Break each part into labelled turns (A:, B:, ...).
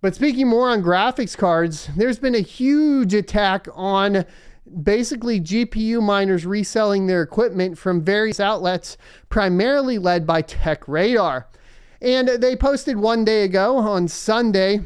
A: But speaking more on graphics cards, there's been a huge attack on basically GPU miners reselling their equipment from various outlets, primarily led by TechRadar. And they posted one day ago on Sunday,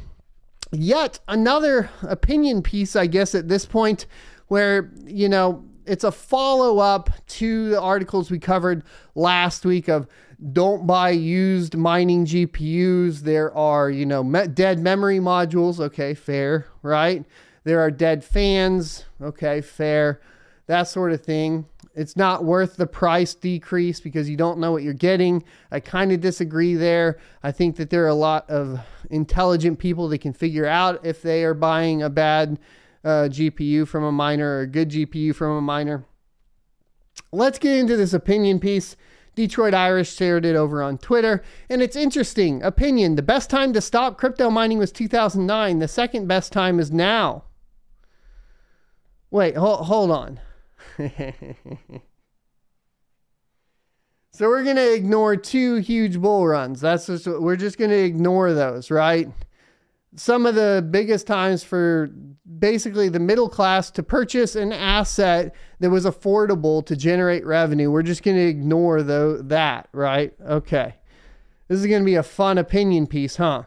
A: yet another opinion piece, I guess, at this point, where, you know, it's a follow-up to the articles we covered last week of don't buy used mining GPUs. There are, you know, dead memory modules. Okay, fair, right? There are dead fans. Okay, fair. That sort of thing. It's not worth the price decrease because you don't know what you're getting. I kind of disagree there. I think that there are a lot of intelligent people that can figure out if they are buying a bad GPU from a miner or a good GPU from a miner. Let's get into this opinion piece. Detroit Irish shared it over on Twitter, and it's interesting. Opinion: the best time to stop crypto mining was 2009. The second best time is now. Wait, hold on. So we're going to ignore two huge bull runs. We're just going to ignore those, right? Some of the biggest times for basically the middle class to purchase an asset that was affordable to generate revenue. We're just going to ignore that, right? Okay. This is going to be a fun opinion piece, huh?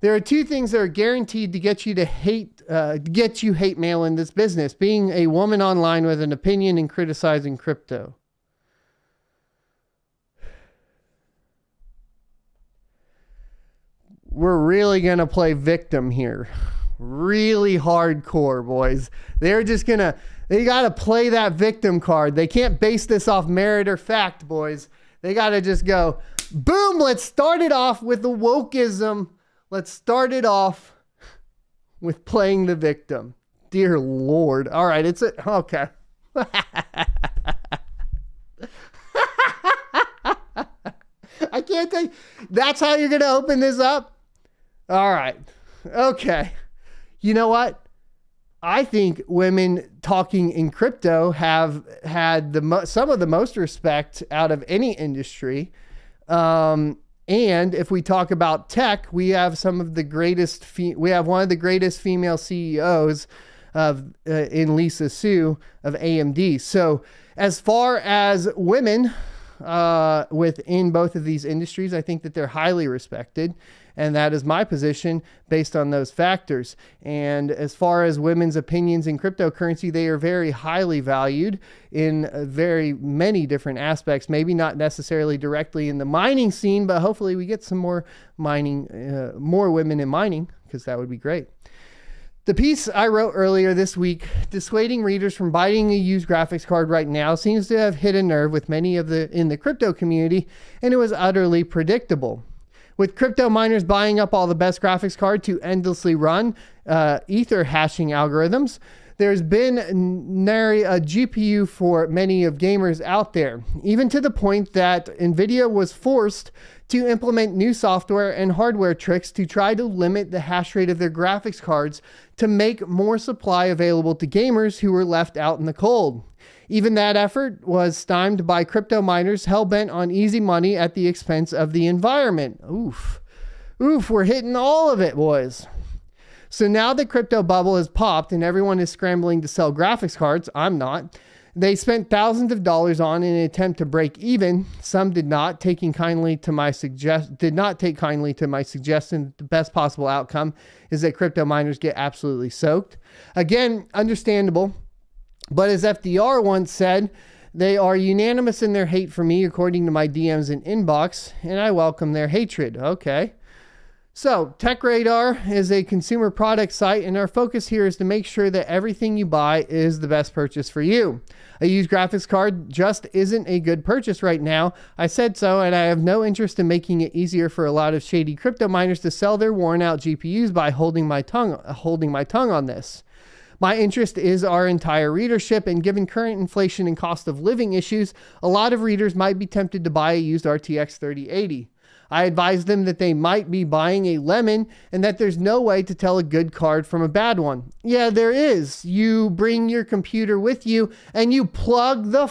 A: There are two things that are guaranteed to get you hate mail in this business: being a woman online with an opinion and criticizing crypto. We're really going to play victim here. Really hardcore, boys. They got to play that victim card. They can't base this off merit or fact, boys. They got to just go, boom, let's start it off with the wokeism. Let's start it off with playing the victim. Dear Lord. All right, okay. I can't think. That's how you're going to open this up? All right. Okay. You know what? I think women talking in crypto have had some of the most respect out of any industry. And if we talk about tech, we have one of the greatest female CEOs in Lisa Su of AMD. So as far as women within both of these industries, I think that they're highly respected. And that is my position based on those factors. And as far as women's opinions in cryptocurrency, they are very highly valued in very many different aspects. Maybe not necessarily directly in the mining scene, but hopefully we get some more women in mining, because that would be great. The piece I wrote earlier this week, dissuading readers from buying a used graphics card right now, seems to have hit a nerve with many in the crypto community, and it was utterly predictable. With crypto miners buying up all the best graphics card to endlessly run Ether hashing algorithms, there's been nary a GPU for many of gamers out there, even to the point that NVIDIA was forced to implement new software and hardware tricks to try to limit the hash rate of their graphics cards to make more supply available to gamers who were left out in the cold. Even that effort was stymied by crypto miners hell-bent on easy money at the expense of the environment. Oof, we're hitting all of it, boys. So now the crypto bubble has popped and everyone is scrambling to sell graphics cards. I'm not. They spent thousands of dollars on an attempt to break even. Some did not take kindly to my suggestion that the best possible outcome is that crypto miners get absolutely soaked. Again, understandable. But as FDR once said, they are unanimous in their hate for me, according to my DMs and inbox, and I welcome their hatred. Okay. So TechRadar is a consumer product site, and our focus here is to make sure that everything you buy is the best purchase for you. A used graphics card just isn't a good purchase right now. I said so, and I have no interest in making it easier for a lot of shady crypto miners to sell their worn out GPUs by holding my tongue on this. My interest is our entire readership, and given current inflation and cost of living issues, a lot of readers might be tempted to buy a used RTX 3080. I advise them that they might be buying a lemon and that there's no way to tell a good card from a bad one. Yeah, there is. You bring your computer with you and you plug the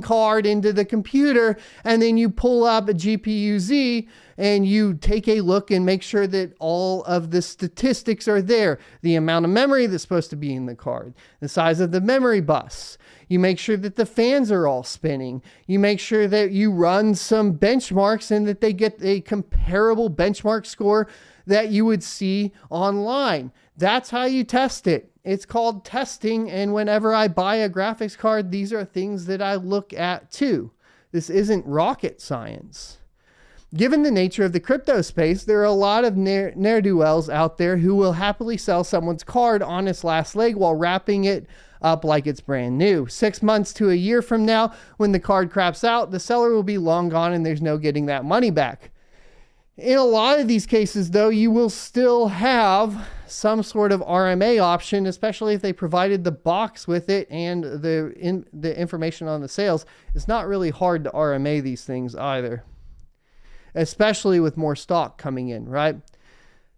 A: card into the computer, and then you pull up a GPU-Z and you take a look and make sure that all of the statistics are there. The amount of memory that's supposed to be in the card, the size of the memory bus. You make sure that the fans are all spinning. You make sure that you run some benchmarks and that they get a comparable benchmark score that you would see online. That's how you test it. It's called testing, and whenever I buy a graphics card, these are things that I look at too. This isn't rocket science. Given the nature of the crypto space, there are a lot of ne'er-do-wells out there who will happily sell someone's card on its last leg while wrapping it up like it's brand new. 6 months to a year from now, when the card craps out, the seller will be long gone and there's no getting that money back. In a lot of these cases, though, you will still have some sort of RMA option, especially if they provided the box with it and the information on the sales. It's not really hard to RMA these things either, especially with more stock coming in, right?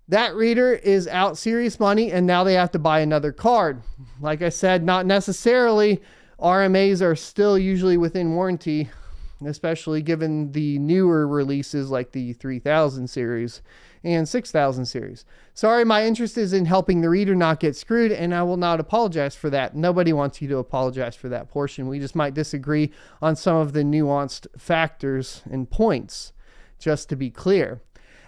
A: That reader is out serious money, and now they have to buy another card. Like I said, not necessarily. RMAs are still usually within warranty, especially given the newer releases like the 3000 series and 6000 series. Sorry, my interest is in helping the reader not get screwed, and I will not apologize for that. Nobody wants you to apologize for that portion. We just might disagree on some of the nuanced factors and points, just to be clear.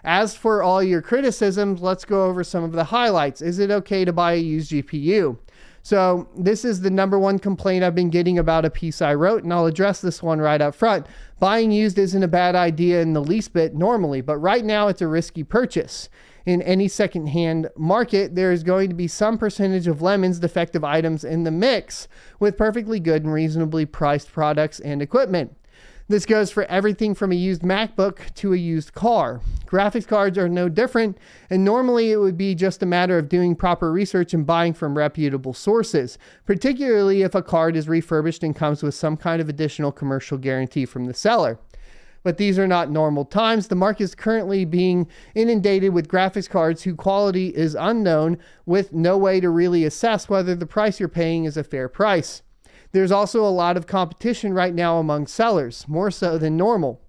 A: As for all your criticisms, let's go over some of the highlights. Is it okay to buy a used GPU? So this is the number one complaint I've been getting about a piece I wrote, and I'll address this one right up front. Buying used isn't a bad idea in the least bit normally, but right now it's a risky purchase. In any secondhand market, there is going to be some percentage of lemons, defective items in the mix with perfectly good and reasonably priced products and equipment. This goes for everything from a used MacBook to a used car. Graphics cards are no different, and normally it would be just a matter of doing proper research and buying from reputable sources, particularly if a card is refurbished and comes with some kind of additional commercial guarantee from the seller. But these are not normal times. The market is currently being inundated with graphics cards whose quality is unknown, with no way to really assess whether the price you're paying is a fair price. There's also a lot of competition right now among sellers, more so than normal,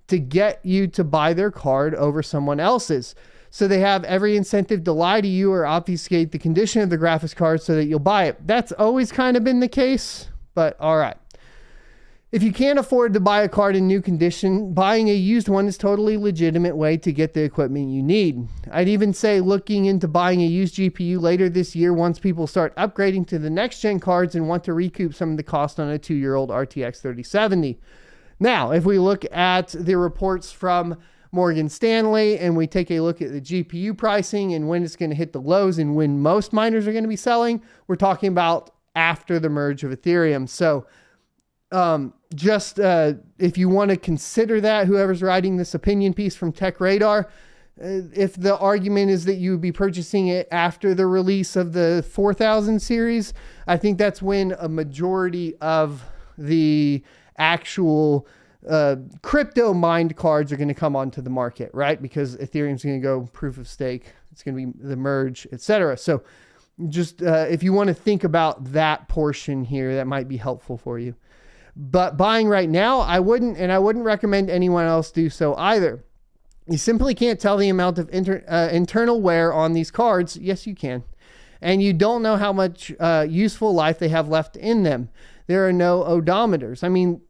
A: to get you to buy their card over someone else's. So they have every incentive to lie to you or obfuscate the condition of the graphics card so that you'll buy it. That's always kind of been the case, but all right. If you can't afford to buy a card in new condition, buying a used one is a totally legitimate way to get the equipment you need. I'd even say looking into buying a used GPU later this year once people start upgrading to the next gen cards and want to recoup some of the cost on a 2-year-old RTX 3070. Now, if we look at the reports from Morgan Stanley and we take a look at the GPU pricing and when it's going to hit the lows and when most miners are going to be selling, we're talking about after the merge of Ethereum. So if you want to consider that, whoever's writing this opinion piece from Tech Radar, if the argument is that you would be purchasing it after the release of the 4000 series, I think that's when a majority of the actual crypto mined cards are going to come onto the market, right? Because Ethereum's going to go proof of stake. It's going to be the merge, etc. So just if you want to think about that portion here, that might be helpful for you. But buying right now, I wouldn't, and I wouldn't recommend anyone else do so either. You simply can't tell the amount of internal wear on these cards. Yes, you can. And you don't know how much useful life they have left in them. There are no odometers. I mean,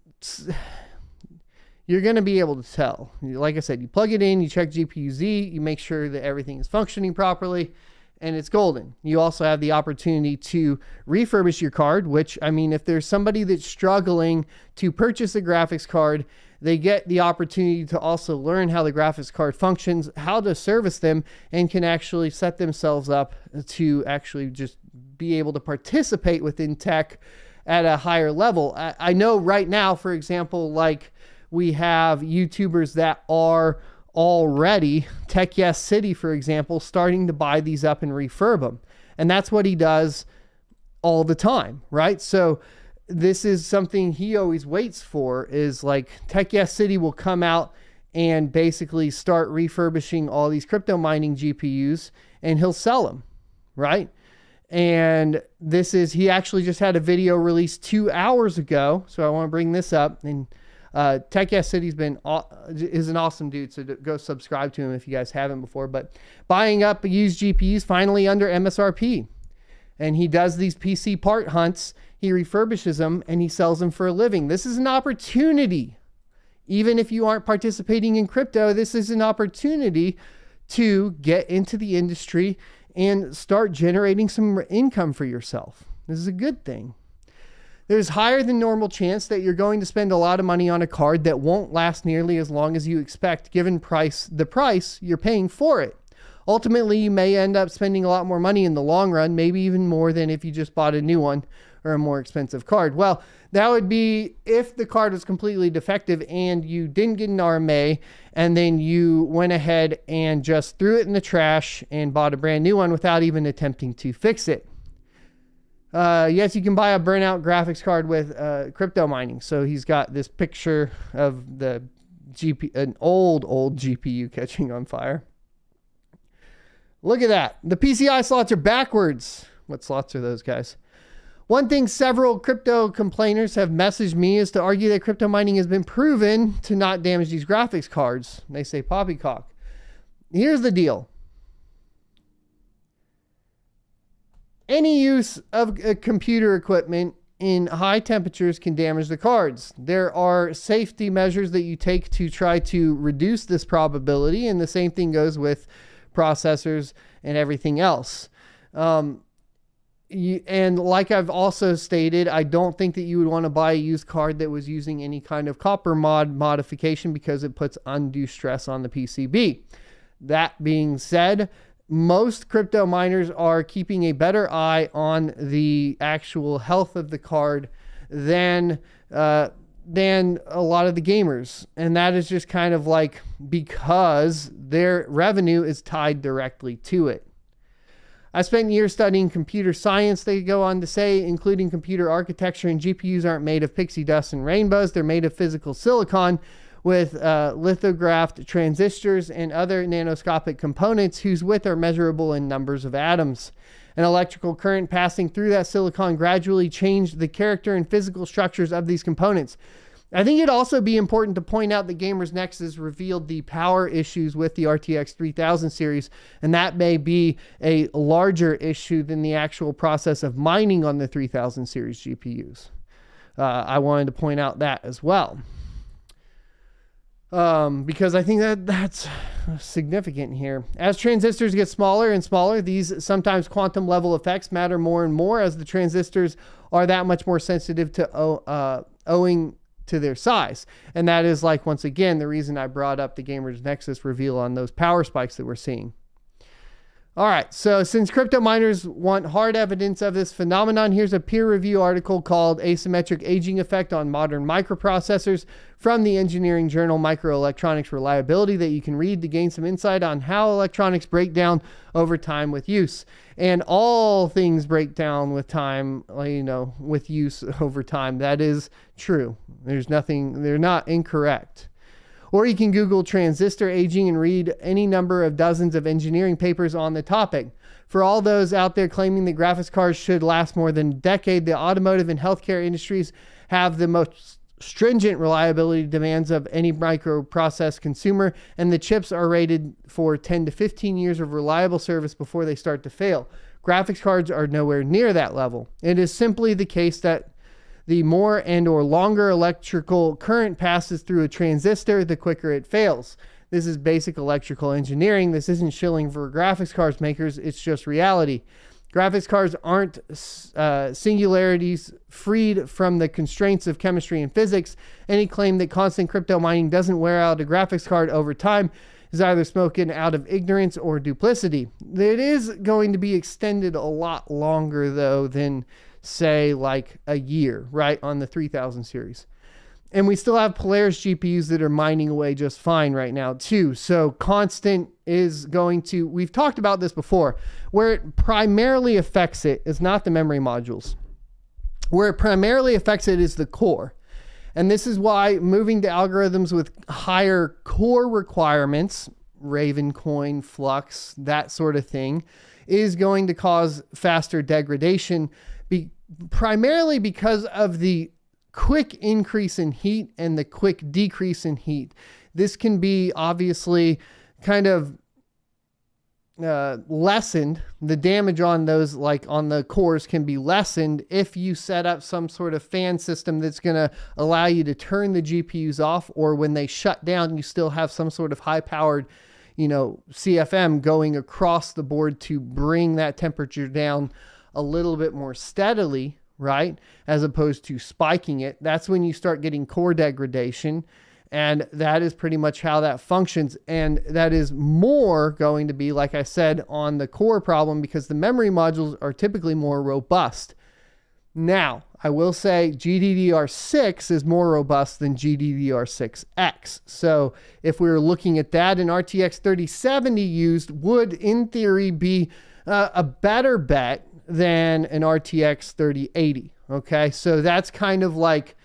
A: you're going to be able to tell. Like I said, you plug it in, you check GPU-Z, you make sure that everything is functioning properly, and it's golden. You also have the opportunity to refurbish your card, which, I mean, if there's somebody that's struggling to purchase a graphics card, they get the opportunity to also learn how the graphics card functions, how to service them, and can actually set themselves up to actually just be able to participate within tech at a higher level. I know right now, for example, like we have YouTubers that are already, Tech Yes City, for example, starting to buy these up and refurb them. And that's what he does all the time, right? So this is something he always waits for, is like Tech Yes City will come out and basically start refurbishing all these crypto mining GPUs and he'll sell them, right? And he actually just had a video released 2 hours ago. So I want to bring this up. And Tech Yes City's is an awesome dude. So go subscribe to him if you guys haven't before. But buying up used GPUs finally under MSRP. And he does these PC part hunts. He refurbishes them and he sells them for a living. This is an opportunity. Even if you aren't participating in crypto, this is an opportunity to get into the industry and start generating some income for yourself. This is a good thing. There's higher than normal chance that you're going to spend a lot of money on a card that won't last nearly as long as you expect, given the price you're paying for it. Ultimately, you may end up spending a lot more money in the long run, maybe even more than if you just bought a new one or a more expensive card. Well, that would be if the card was completely defective and you didn't get an RMA and then you went ahead and just threw it in the trash and bought a brand new one without even attempting to fix it. Yes, you can buy a burnout graphics card with crypto mining. So he's got this picture of an old GPU catching on fire. Look at that. The PCI slots are backwards. What slots are those, guys? One thing several crypto complainers have messaged me is to argue that crypto mining has been proven to not damage these graphics cards. They say poppycock. Here's the deal. Any use of computer equipment in high temperatures can damage the cards. There are safety measures that you take to try to reduce this probability, and the same thing goes with processors and everything else. And like I've also stated, I don't think that you would want to buy a used card that was using any kind of copper modification because it puts undue stress on the PCB. That being said, most crypto miners are keeping a better eye on the actual health of the card than a lot of the gamers. And that is just kind of like because their revenue is tied directly to it. I spent years studying computer science, they go on to say, including computer architecture, and GPUs aren't made of pixie dust and rainbows. They're made of physical silicon with lithographed transistors and other nanoscopic components whose width are measurable in numbers of atoms. An electrical current passing through that silicon gradually changed the character and physical structures of these components. I think it'd also be important to point out that Gamers Nexus revealed the power issues with the RTX 3000 series, and that may be a larger issue than the actual process of mining on the 3000 series GPUs. I wanted to point out that as well. Because I think that's significant here. As transistors get smaller and smaller, these sometimes quantum level effects matter more and more as the transistors are that much more sensitive to owing to their size. And that is, like, once again, the reason I brought up the Gamers Nexus reveal on those power spikes that we're seeing. All right, so since crypto miners want hard evidence of this phenomenon, here's a peer review article called Asymmetric Aging Effect on Modern Microprocessors from the engineering journal Microelectronics Reliability that you can read to gain some insight on how electronics break down over time with use. And all things break down with time, with use over time. That is true. They're not incorrect. Or you can Google transistor aging and read any number of dozens of engineering papers on the topic. For all those out there claiming that graphics cards should last more than a decade, the automotive and healthcare industries have the most stringent reliability demands of any microprocessor consumer, and the chips are rated for 10 to 15 years of reliable service before they start to fail. Graphics cards are nowhere near that level. It is simply the case that the more and or longer electrical current passes through a transistor, the quicker it fails. This is basic electrical engineering. This isn't shilling for graphics cards makers. It's just reality. Graphics cards aren't singularities freed from the constraints of chemistry and physics. Any claim that constant crypto mining doesn't wear out a graphics card over time is either spoken out of ignorance or duplicity. It is going to be extended a lot longer, though, than say like a year, right, on the 3000 series. And we still have Polaris GPUs that are mining away just fine right now too. So constant is going to, we've talked about this before, where it primarily affects it is not the memory modules. Where it primarily affects it is the core. And this is why moving to algorithms with higher core requirements Ravencoin, Flux, that sort of thing, is going to cause faster degradation, primarily because of the quick increase in heat and the quick decrease in heat. This can be obviously kind of lessened. The damage on those, like on the cores, can be lessened if you set up some sort of fan system that's going to allow you to turn the GPUs off, or when they shut down, you still have some sort of high powered, CFM going across the board to bring that temperature down a little bit more steadily, right? As opposed to spiking it. That's when you start getting core degradation. And that is pretty much how that functions. And that is more going to be, like I said, on the core problem, because the memory modules are typically more robust. Now, I will say GDDR6 is more robust than GDDR6X. So if we were looking at that, an RTX 3070 used would, in theory, be a better bet than an RTX 3080. Okay, so that's kind of like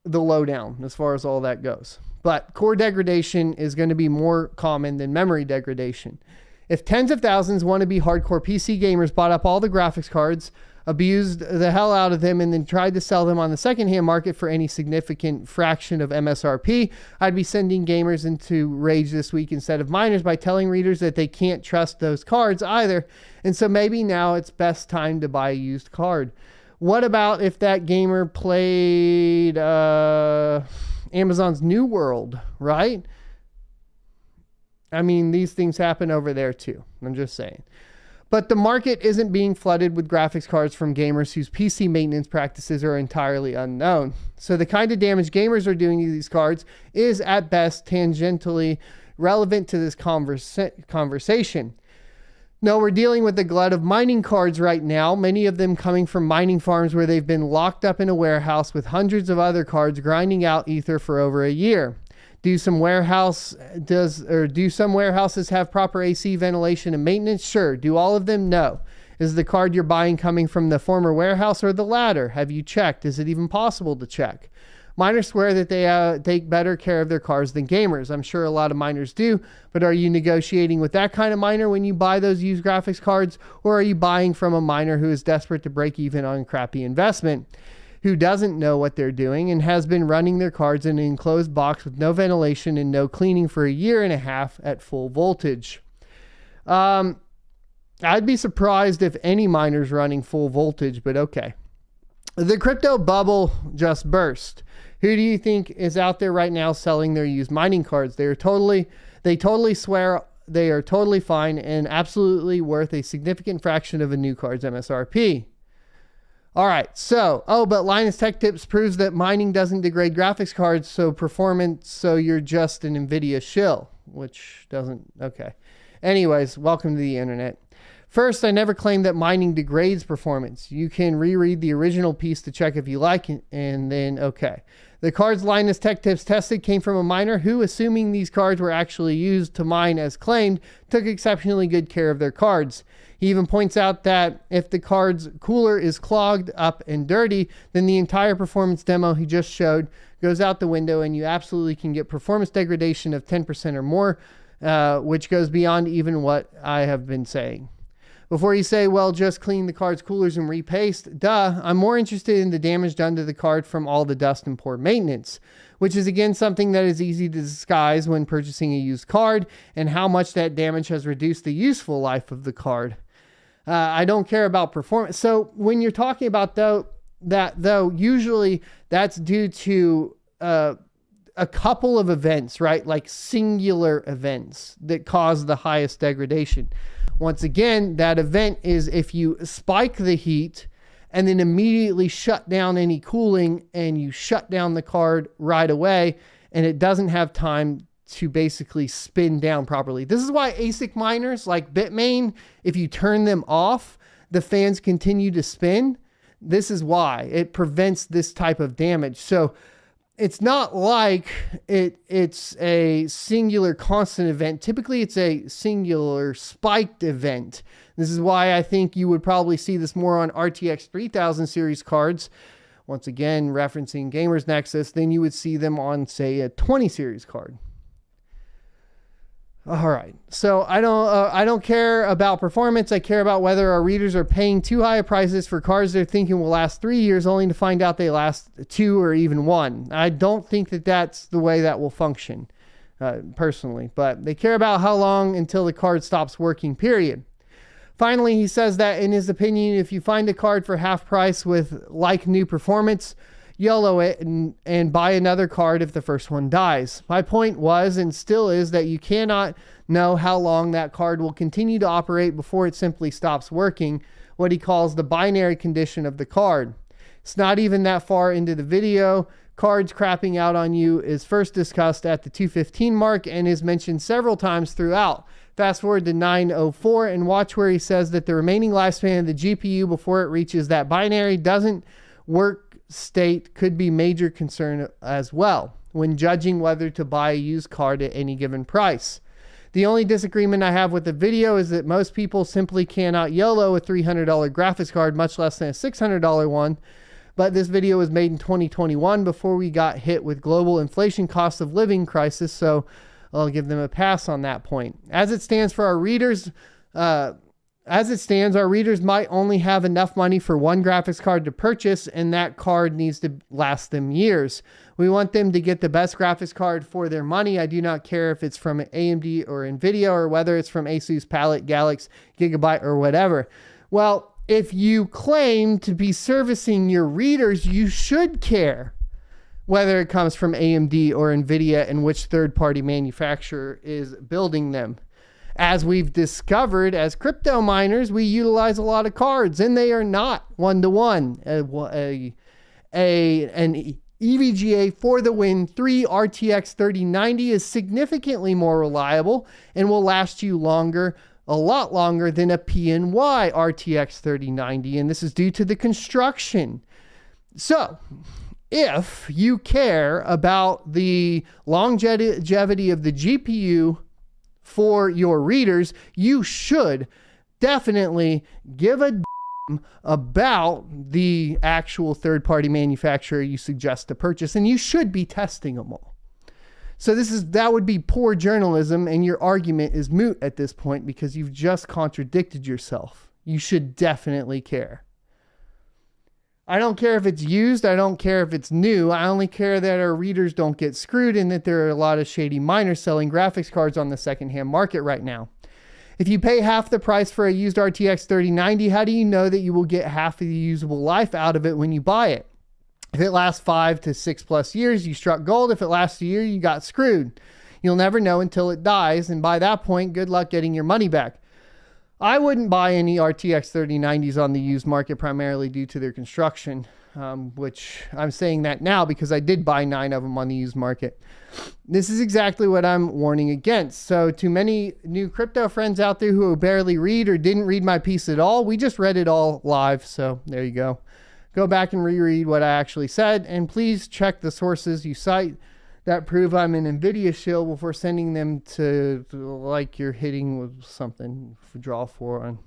A: the lowdown as far as all that goes. But core degradation is going to be more common than memory degradation. If tens of thousands want to be hardcore PC gamers bought up all the graphics cards, abused the hell out of them, and then tried to sell them on the secondhand market for any significant fraction of MSRP, I'd be sending gamers into rage this week instead of miners by telling readers that they can't trust those cards either. And so maybe now it's best time to buy a used card. What about if that gamer played Amazon's New World, right? I mean, these things happen over there too. I'm just saying. But the market isn't being flooded with graphics cards from gamers whose PC maintenance practices are entirely unknown. So the kind of damage gamers are doing to these cards is at best tangentially relevant to this conversation. No, we're dealing with the glut of mining cards right now, many of them coming from mining farms where they've been locked up in a warehouse with hundreds of other cards grinding out ether for over a year. Do some warehouses have proper AC ventilation and maintenance? Sure. Do all of them? No. Is the card you're buying coming from the former warehouse or the latter? Have you checked? Is it even possible to check? Miners swear that they take better care of their cards than gamers. I'm sure a lot of miners do, but are you negotiating with that kind of miner when you buy those used graphics cards, or are you buying from a miner who is desperate to break even on a crappy investment, who doesn't know what they're doing and has been running their cards in an enclosed box with no ventilation and no cleaning for a year and a half at full voltage? I'd be surprised if any miner's running full voltage, but okay. The crypto bubble just burst. Who do you think is out there right now selling their used mining cards? They totally swear they are totally fine and absolutely worth a significant fraction of a new card's MSRP. All right, but Linus Tech Tips proves that mining doesn't degrade graphics cards, so you're just an NVIDIA shill, which doesn't, okay. Anyways, welcome to the internet. First, I never claimed that mining degrades performance. You can reread the original piece to check if you like it, and then, okay. The cards Linus Tech Tips tested came from a miner who, assuming these cards were actually used to mine as claimed, took exceptionally good care of their cards. He even points out that if the card's cooler is clogged up and dirty, then the entire performance demo he just showed goes out the window, and you absolutely can get performance degradation of 10% or more, which goes beyond even what I have been saying. Before you say, well, just clean the card's coolers and repaste, I'm more interested in the damage done to the card from all the dust and poor maintenance, which is again something that is easy to disguise when purchasing a used card, and how much that damage has reduced the useful life of the card. I don't care about performance. So when you're talking about usually that's due to a couple of events, right? Like singular events that cause the highest degradation. Once again, that event is if you spike the heat and then immediately shut down any cooling, and you shut down the card right away, and it doesn't have time to basically spin down properly. This is why ASIC miners like Bitmain, if you turn them off, the fans continue to spin. This is why it prevents this type of damage. So it's not like it's a singular constant event. Typically, it's a singular spiked event. This is why I think you would probably see this more on RTX 3000 series cards. Once again, referencing Gamers Nexus, then you would see them on, say, a 20 series card. All right. So I don't care about performance. I care about whether our readers are paying too high prices for cards they're thinking will last 3 years, only to find out they last 2 or even 1. I don't think that that's the way that will function, personally. But they care about how long until the card stops working, period. Finally, he says that in his opinion, if you find a card for half price with like new performance, YOLO it and buy another card if the first one dies. My point was and still is that you cannot know how long that card will continue to operate before it simply stops working, what he calls the binary condition of the card. It's not even that far into the video. Cards crapping out on you is first discussed at the 2:15 mark and is mentioned several times throughout. Fast forward to 9:04 and watch where he says that the remaining lifespan of the GPU before it reaches that binary doesn't work state could be major concern as well when judging whether to buy a used card at any given price. The only disagreement I have with the video is that most people simply cannot YOLO a $300 graphics card, much less than a $600 one. But this video was made in 2021 before we got hit with global inflation cost of living crisis, so I'll give them a pass on that point. As it stands, our readers might only have enough money for one graphics card to purchase, and that card needs to last them years. We want them to get the best graphics card for their money. I do not care if it's from AMD or NVIDIA or whether it's from Asus, Palette, Galaxy, Gigabyte, or whatever. Well, if you claim to be servicing your readers, you should care whether it comes from AMD or NVIDIA and which third-party manufacturer is building them. As we've discovered, as crypto miners, we utilize a lot of cards, and they are not one-to-one. An EVGA for the Win 3 RTX 3090 is significantly more reliable and will last you longer, a lot longer than a PNY RTX 3090, and this is due to the construction. So, if you care about the longevity of the GPU for your readers, you should definitely give a damn about the actual third-party manufacturer you suggest to purchase, and you should be testing them all. So that would be poor journalism, and your argument is moot at this point because you've just contradicted yourself. You should definitely care. I don't care if it's used. I don't care if it's new. I only care that our readers don't get screwed and that there are a lot of shady miners selling graphics cards on the secondhand market right now. If you pay half the price for a used RTX 3090, how do you know that you will get half of the usable life out of it when you buy it? If it lasts 5 to 6+ years, you struck gold. If it lasts a year, you got screwed. You'll never know until it dies, and by that point, good luck getting your money back. I wouldn't buy any RTX 3090s on the used market primarily due to their construction, which I'm saying that now because I did buy 9 of them on the used market. This is exactly what I'm warning against. So to many new crypto friends out there who barely read or didn't read my piece at all, we just read it all live. So there you go. Go back and reread what I actually said, and please check the sources you cite that prove I'm an NVIDIA shill before sending them to like you're hitting with something for draw 4 on.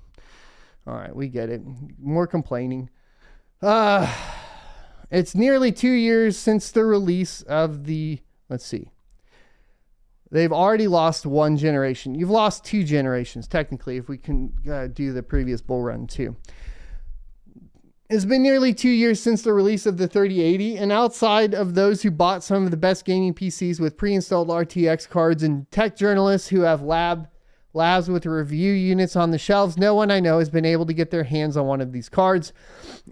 A: All right, we get it. More complaining. It's nearly 2 years since the release of the, let's see. They've already lost 1 generation. You've lost 2 generations, technically, if we can do the previous bull run too. It's been nearly 2 years since the release of the 3080, and outside of those who bought some of the best gaming PCs with pre-installed RTX cards and tech journalists who have labs with review units on the shelves, no one I know has been able to get their hands on one of these cards,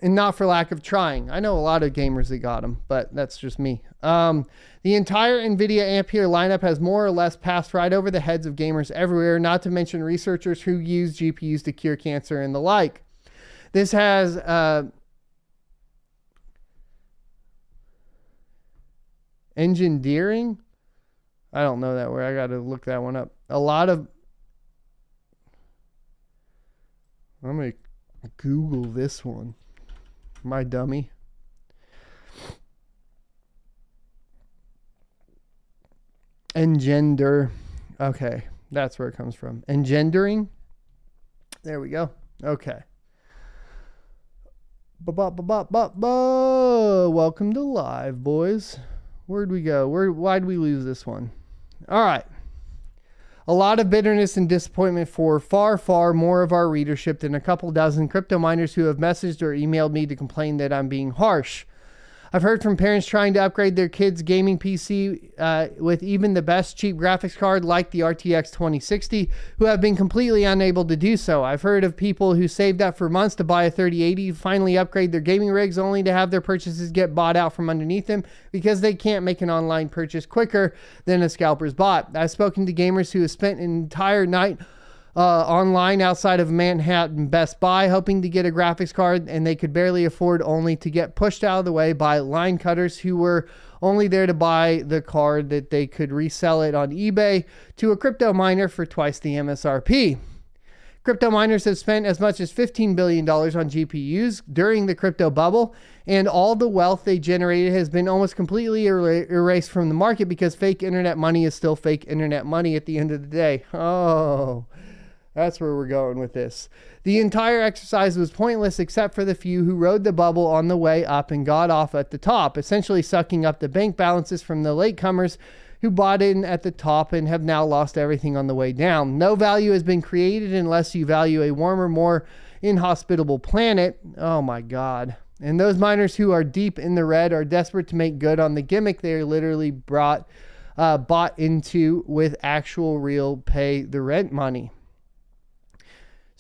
A: and not for lack of trying. I know a lot of gamers that got them, but that's just me. The entire NVIDIA Ampere lineup has more or less passed right over the heads of gamers everywhere, not to mention researchers who use GPUs to cure cancer and the like. This has engineering. I don't know that word. I got to look that one up. A lot of. I'm going to Google this one. My dummy. Engender. Okay. That's where it comes from. Engendering. There we go. Okay. Welcome to live, boys. Where'd we go? Why'd we lose this one? All right. A lot of bitterness and disappointment for far, far more of our readership than a couple dozen crypto miners who have messaged or emailed me to complain that I'm being harsh. I've heard from parents trying to upgrade their kids' gaming PC with even the best cheap graphics card like the RTX 2060 who have been completely unable to do so. I've heard of people who saved up for months to buy a 3080, finally upgrade their gaming rigs only to have their purchases get bought out from underneath them because they can't make an online purchase quicker than a scalper's bot. I've spoken to gamers who have spent an entire night online outside of Manhattan Best Buy hoping to get a graphics card, and they could barely afford, only to get pushed out of the way by line cutters who were only there to buy the card that they could resell it on eBay to a crypto miner for twice the MSRP. Crypto miners have spent as much as $15 billion on GPUs during the crypto bubble, and all the wealth they generated has been almost completely erased from the market because fake internet money is still fake internet money at the end of the day. Oh, that's where we're going with this. The entire exercise was pointless except for the few who rode the bubble on the way up and got off at the top, essentially sucking up the bank balances from the latecomers who bought in at the top and have now lost everything on the way down. No value has been created unless you value a warmer, more inhospitable planet. Oh my God. And those miners who are deep in the red are desperate to make good on the gimmick they are literally bought into with actual real pay the rent money.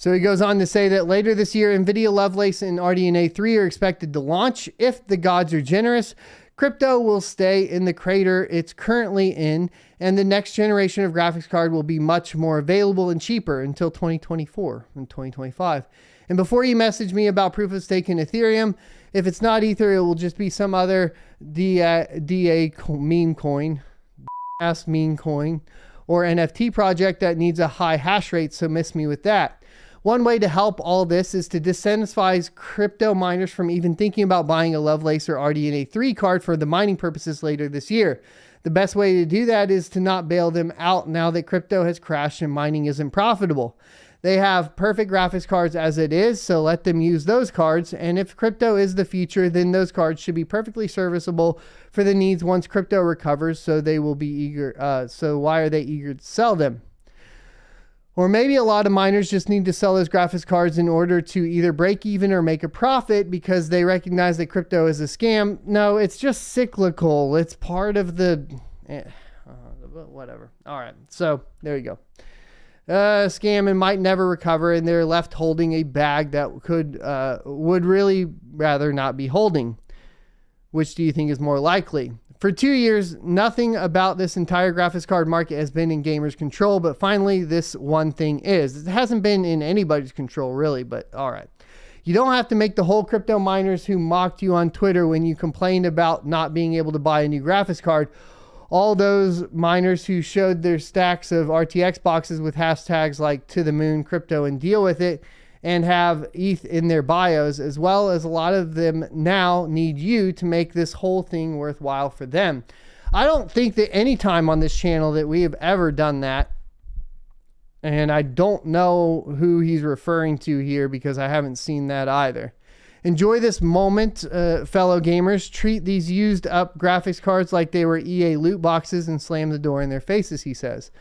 A: So he goes on to say that later this year, NVIDIA Lovelace and RDNA 3 are expected to launch. If the gods are generous, crypto will stay in the crater it's currently in, and the next generation of graphics card will be much more available and cheaper until 2024 and 2025. And before you message me about proof of stake in Ethereum, if it's not Ether, it will just be some other DA meme coin, meme coin, or NFT project that needs a high hash rate, so miss me with that. One way to help all this is to disincentivize crypto miners from even thinking about buying a Lovelace or RDNA 3 card for the mining purposes later this year. The best way to do that is to not bail them out now that crypto has crashed and mining isn't profitable. They have perfect graphics cards as it is, so let them use those cards. And if crypto is the future, then those cards should be perfectly serviceable for the needs once crypto recovers, so they will be eager. So why are they eager to sell them? Or maybe a lot of miners just need to sell those graphics cards in order to either break even or make a profit because they recognize that crypto is a scam. No, it's just cyclical. It's part of the... whatever. All right. So there you go. Scam and might never recover, and they're left holding a bag that would really rather not be holding. Which do you think is more likely? For 2 years, nothing about this entire graphics card market has been in gamers' control, but finally this one thing is. It hasn't been in anybody's control really, but all right. You don't have to make the whole crypto miners who mocked you on Twitter when you complained about not being able to buy a new graphics card. All those miners who showed their stacks of RTX boxes with hashtags like to the moon crypto and deal with it, and have ETH in their bios, as well as a lot of them now need you to make this whole thing worthwhile for them. I don't think that any time on this channel that we have ever done that, and I don't know who he's referring to here because I haven't seen that either. Enjoy this moment, fellow gamers. Treat these used up graphics cards like they were EA loot boxes and slam the door in their faces, he says.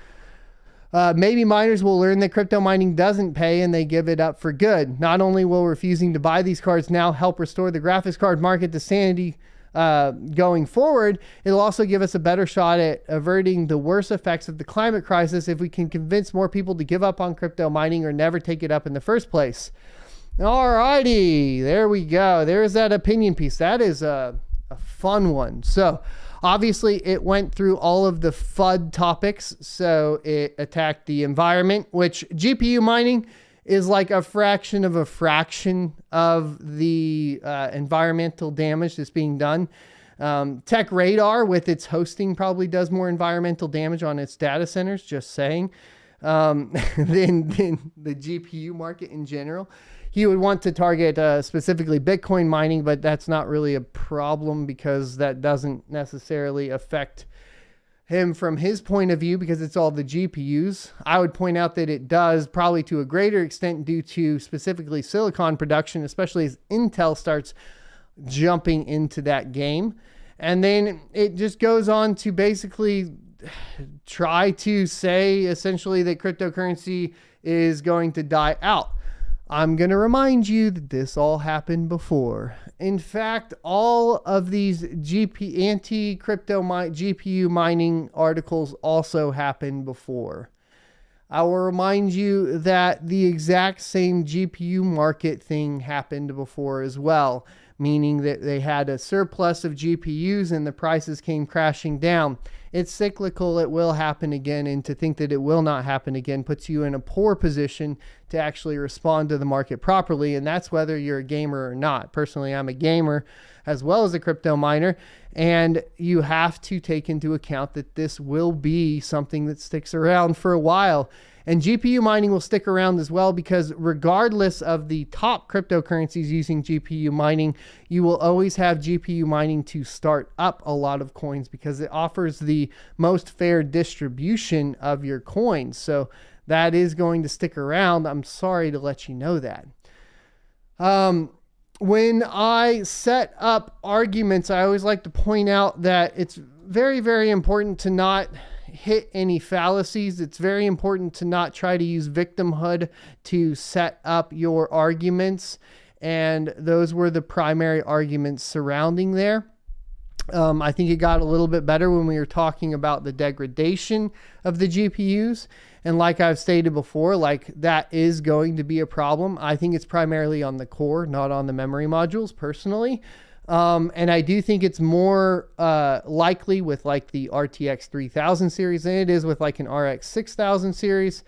A: Maybe miners will learn that crypto mining doesn't pay and they give it up for good. Not only will refusing to buy these cards now help restore the graphics card market to sanity going forward, it'll also give us a better shot at averting the worst effects of the climate crisis if we can convince more people to give up on crypto mining or never take it up in the first place. Alrighty, there we go. There's that opinion piece. That is a fun one. So obviously, it went through all of the FUD topics. So it attacked the environment, which GPU mining is like a fraction of the environmental damage that's being done. Tech Radar with its hosting probably does more environmental damage on its data centers, just saying, than the GPU market in general. He would want to target specifically Bitcoin mining, but that's not really a problem because that doesn't necessarily affect him from his point of view because it's all the GPUs. I would point out that it does probably to a greater extent due to specifically silicon production, especially as Intel starts jumping into that game. And then it just goes on to basically try to say essentially that cryptocurrency is going to die out. I'm going to remind you that this all happened before. In fact, all of these anti-crypto GPU mining articles also happened before. I will remind you that the exact same GPU market thing happened before as well, meaning that they had a surplus of GPUs and the prices came crashing down. It's cyclical. It will happen again. And to think that it will not happen again puts you in a poor position to actually respond to the market properly. And that's whether you're a gamer or not. Personally, I'm a gamer as well as a crypto miner. And you have to take into account that this will be something that sticks around for a while. And GPU mining will stick around as well, because regardless of the top cryptocurrencies using GPU mining, you will always have GPU mining to start up a lot of coins because it offers the most fair distribution of your coins. So that is going to stick around. I'm sorry to let you know that. When I set up arguments, I always like to point out that it's very, very important to not hit any fallacies. It's very important to not try to use victimhood to set up your arguments. And those were the primary arguments surrounding there. I think it got a little bit better when we were talking about the degradation of the GPUs. And like I've stated before, like that is going to be a problem. I think it's primarily on the core, not on the memory modules personally. And I do think it's more likely with like the RTX 3000 series than it is with like an RX 6000 series.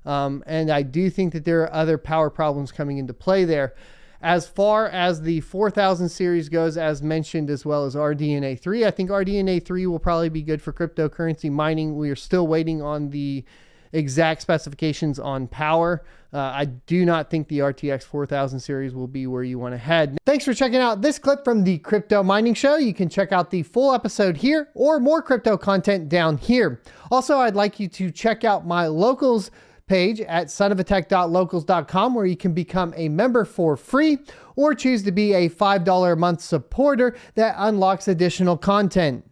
A: And I do think that there are other power problems coming into play there. As far as the 4000 series goes, as mentioned, as well as RDNA 3, I think RDNA 3 will probably be good for cryptocurrency mining. We are still waiting on the exact specifications on power. I do not think the RTX 4000 series will be where you want to head. Thanks for checking out this clip from the Crypto Mining Show. You can check out the full episode here or more crypto content down here. Also, I'd like you to check out my locals page at sonofatech.locals.com, where you can become a member for free or choose to be a $5 a month supporter that unlocks additional content.